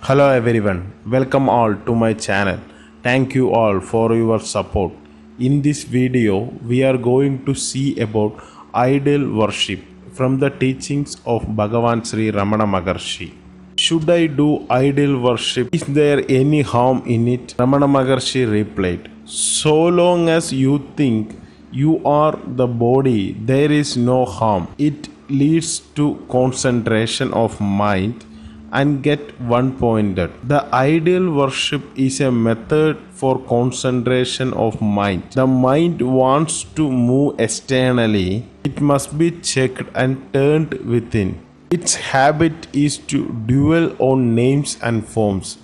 Hello everyone, welcome all to my channel. Thank you all for your support. In this video, we are going to see about idol worship from the teachings of Bhagavan Sri Ramana Maharshi. Should I do idol worship? Is there any harm in it? Ramana Maharshi replied, so long as you think you are the body, there is no harm. It leads to concentration of mind and get one pointed. The ideal worship is a method for concentration of mind. The mind wants to move externally, it must be checked and turned within. Its habit is to dwell on names and forms.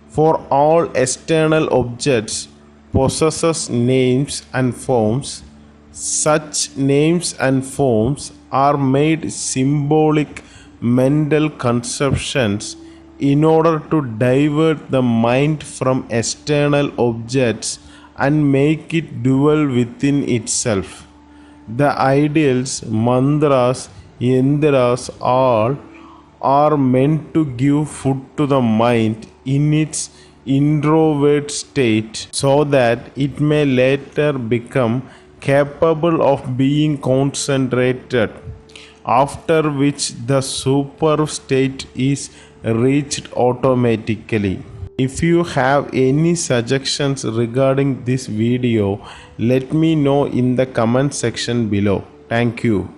For all external objects possesses names and forms. Such names and forms are made symbolic mental conceptions in order to divert the mind from external objects and make it dwell within itself. The ideals, mantras, yantras, all are meant to give food to the mind in its introvert state so that it may later become capable of being concentrated, after which the super state is reached automatically. If you have any suggestions regarding this video, let me know in the comment section below. Thank you.